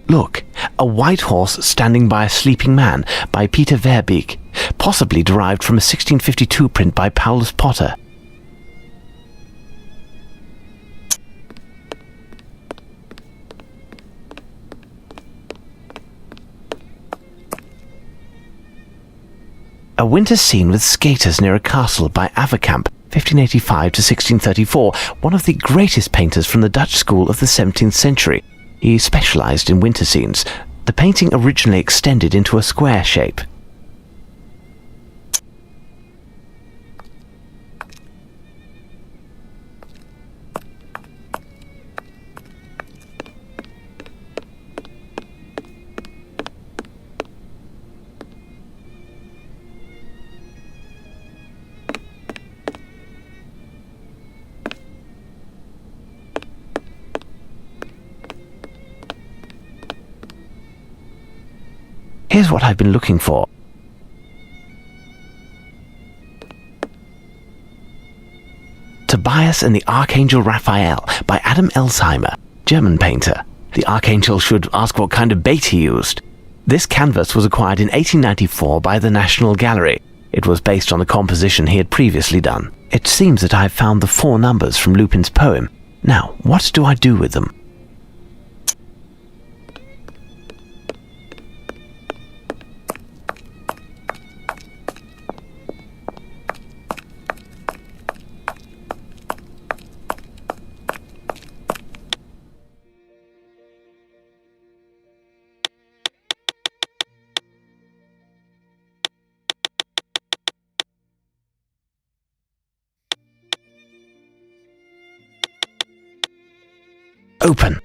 Look, a white horse standing by a sleeping man by Peter Verbeek, possibly derived from a 1652 print by Paulus Potter. A winter scene with skaters near a castle by Averkamp, 1585 to 1634, one of the greatest painters from the Dutch school of the 17th century. He specialized in winter scenes. The painting originally extended into a square shape. Here's what I've been looking for. Tobias and the Archangel Raphael by Adam Elsheimer, German painter. The Archangel should ask what kind of bait he used. This canvas was acquired in 1894 by the National Gallery. It was based on a composition he had previously done. It seems that I've found the 4 numbers from Lupin's poem. Now, what do I do with them? Open.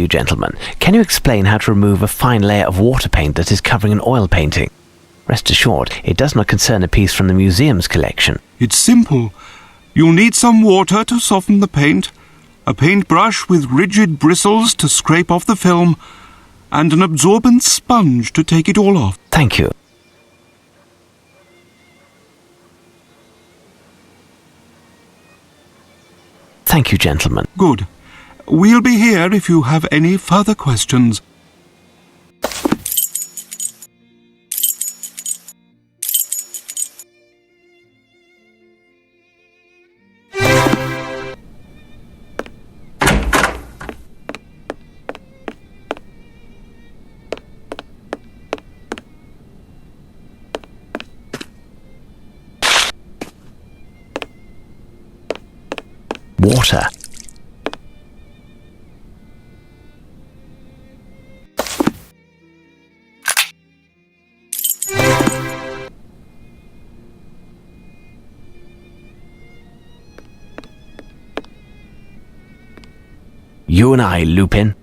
You gentlemen, can you explain how to remove a fine layer of water paint that is covering an oil painting? Rest assured, it does not concern a piece from the museum's collection. It's simple. You'll need some water to soften the paint, a paintbrush with rigid bristles to scrape off the film, and an absorbent sponge to take it all off. Thank you. Thank you, gentlemen. Good. We'll be here if you have any further questions. Water. You and I, Lupin.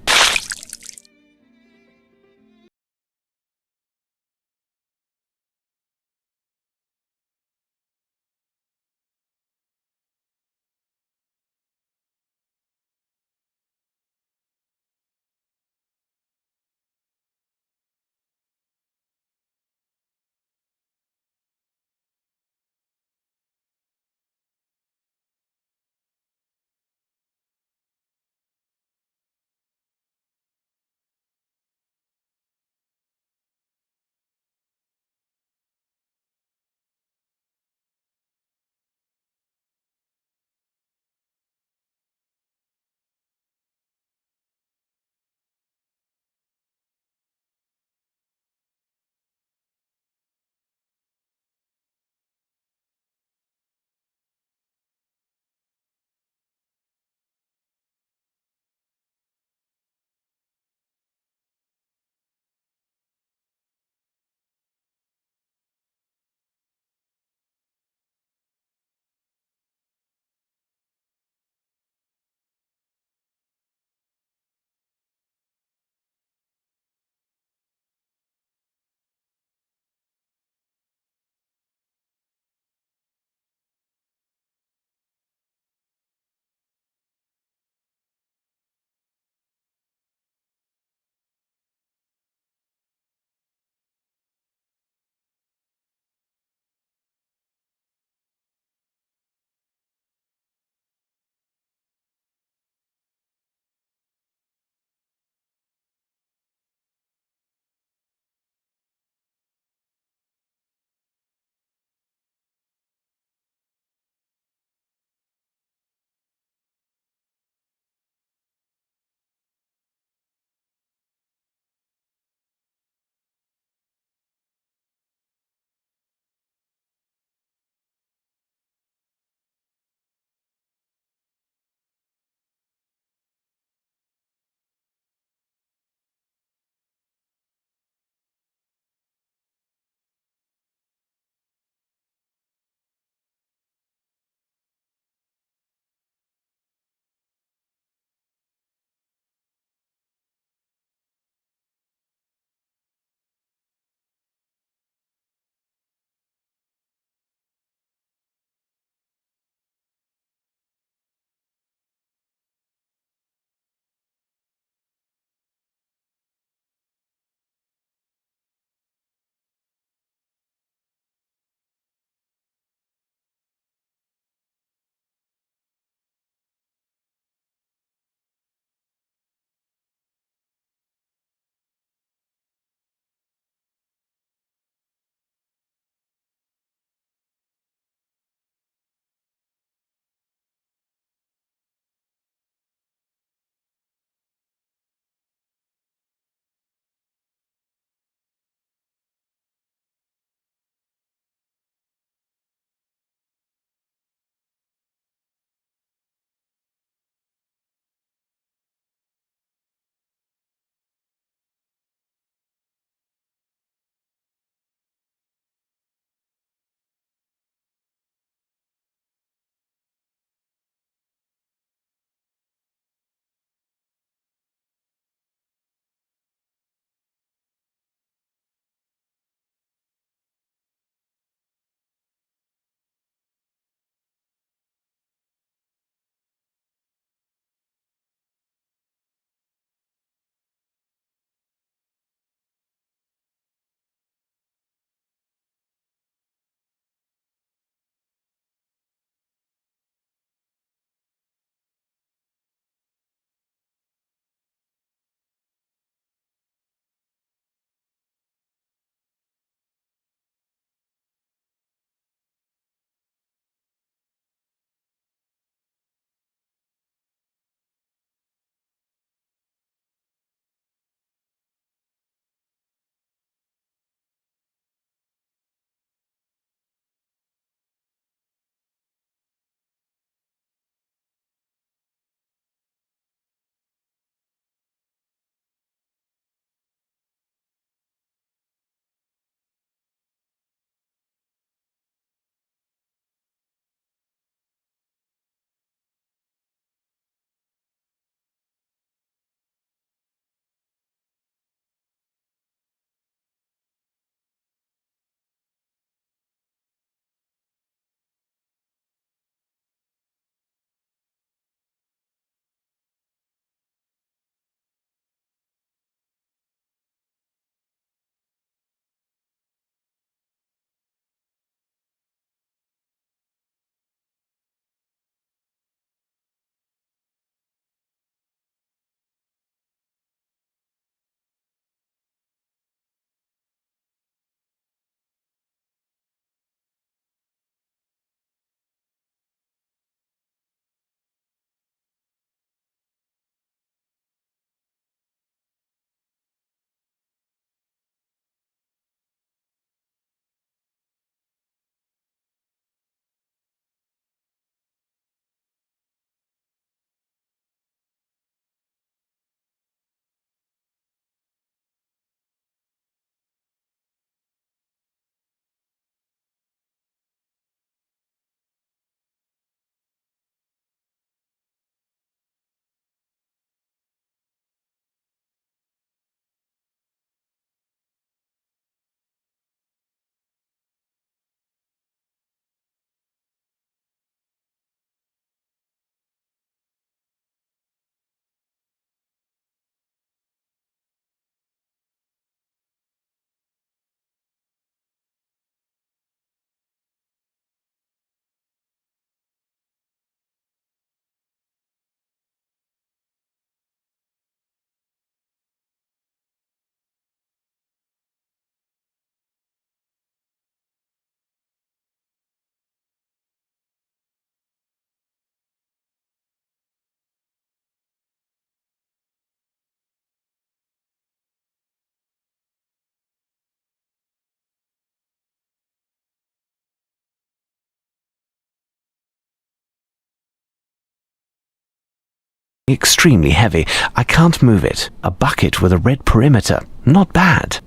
Extremely heavy. I can't move it. A bucket with a red perimeter. Not bad.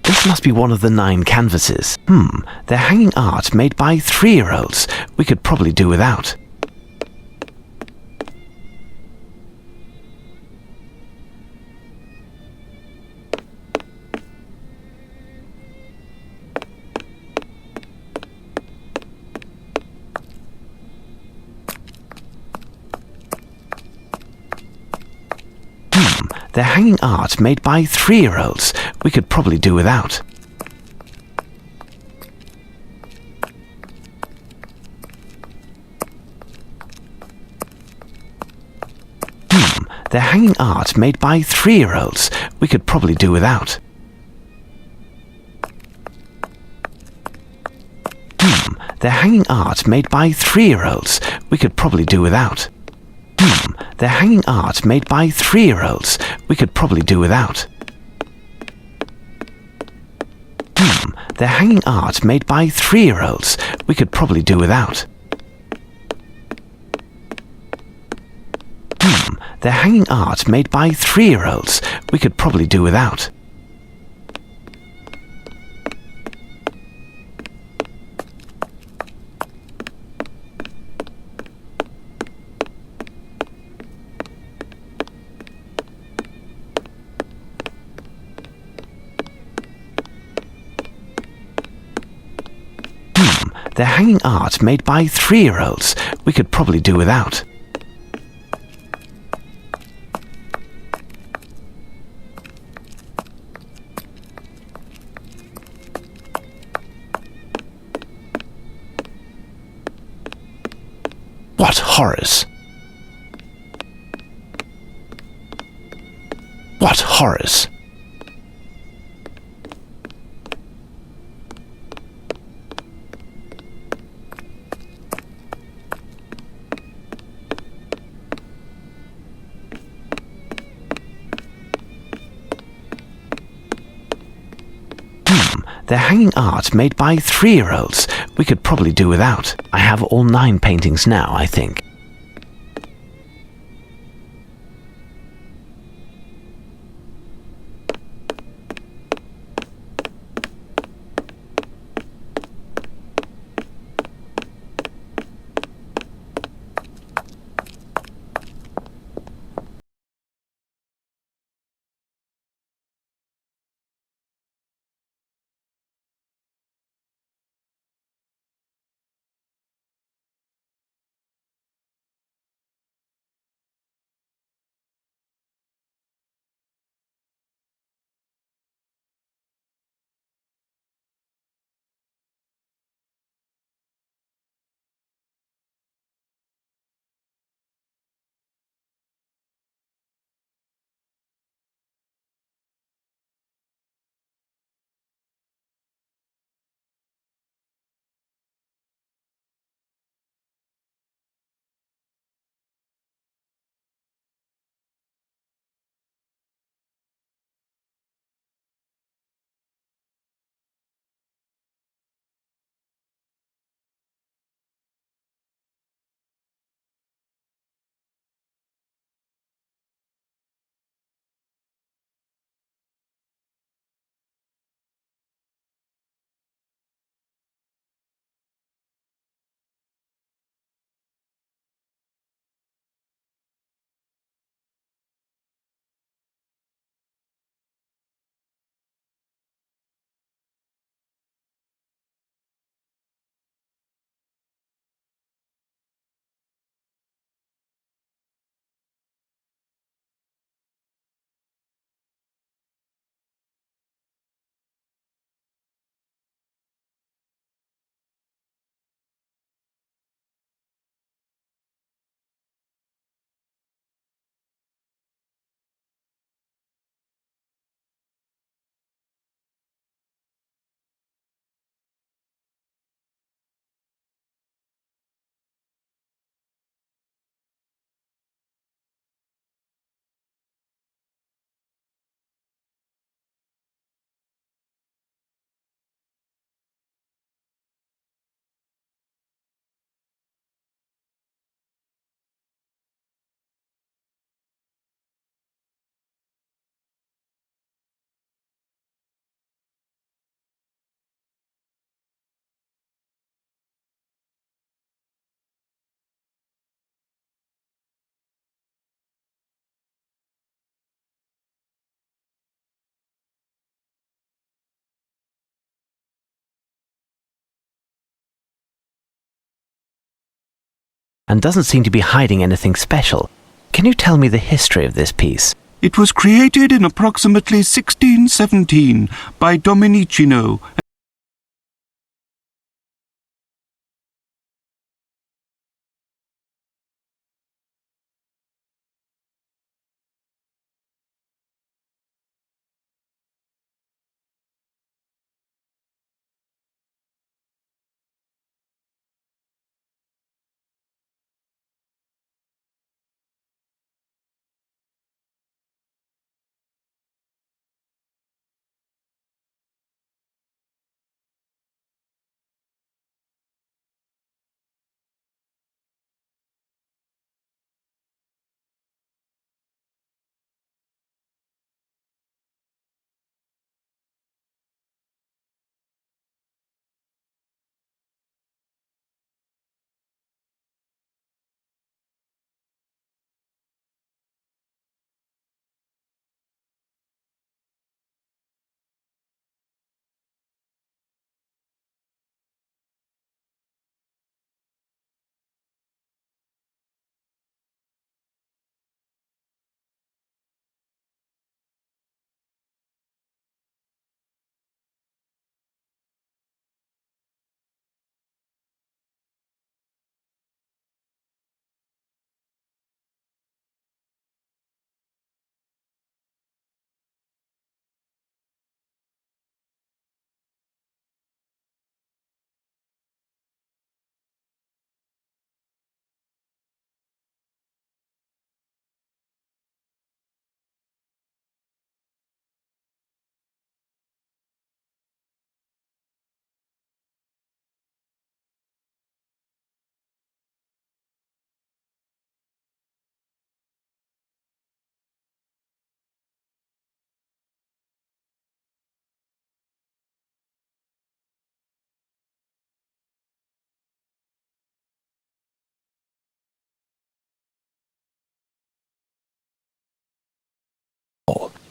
This must be one of the 9 canvases. They're hanging art made by 3-year-olds. We could probably do without. They're hanging art made by 3-year-olds. We could probably do without. They're hanging art made by 3-year-olds. We could probably do without. They're hanging art made by 3-year-olds. We could probably do without. They're hanging art made by 3-year-olds. We could probably do without. They're hanging art made by 3-year-olds. We could probably do without. They're hanging art made by 3-year-olds. We could probably do without. They're hanging art made by 3-year-olds. We could probably do without. What horrors! What horrors! They're hanging art made by 3-year-olds. We could probably do without. I have all 9 paintings now, I think. And doesn't seem to be hiding anything special. Can you tell me the history of this piece? It was created in approximately 1617 by Domenichino,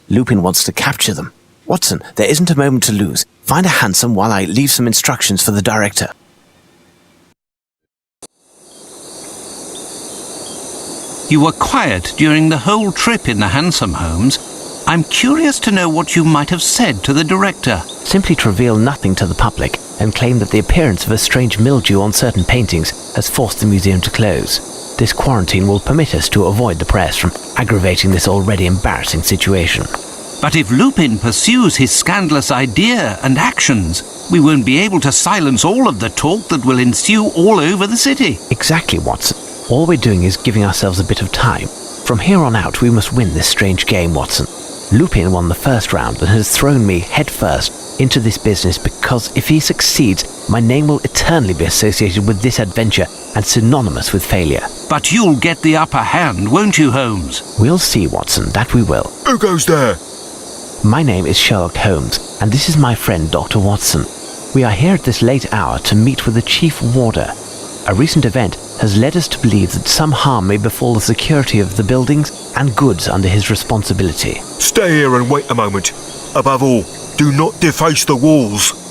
Lupin wants to capture them. Watson, there isn't a moment to lose. Find a hansom while I leave some instructions for the director. You were quiet during the whole trip in the hansom, Holmes. I'm curious to know what you might have said to the director. Simply to reveal nothing to the public and claim that the appearance of a strange mildew on certain paintings has forced the museum to close. This quarantine will permit us to avoid the press from aggravating this already embarrassing situation. But if Lupin pursues his scandalous idea and actions, we won't be able to silence all of the talk that will ensue all over the city. Exactly, Watson. All we're doing is giving ourselves a bit of time. From here on out, we must win this strange game, Watson. Lupin won the first round and has thrown me headfirst into this business because if he succeeds, my name will eternally be associated with this adventure and synonymous with failure. But you'll get the upper hand, won't you, Holmes? We'll see, Watson, that we will. Who goes there? My name is Sherlock Holmes, and this is my friend Dr. Watson. We are here at this late hour to meet with the Chief Warder. A recent event has led us to believe that some harm may befall the security of the buildings and goods under his responsibility. Stay here and wait a moment. Above all, do not deface the walls.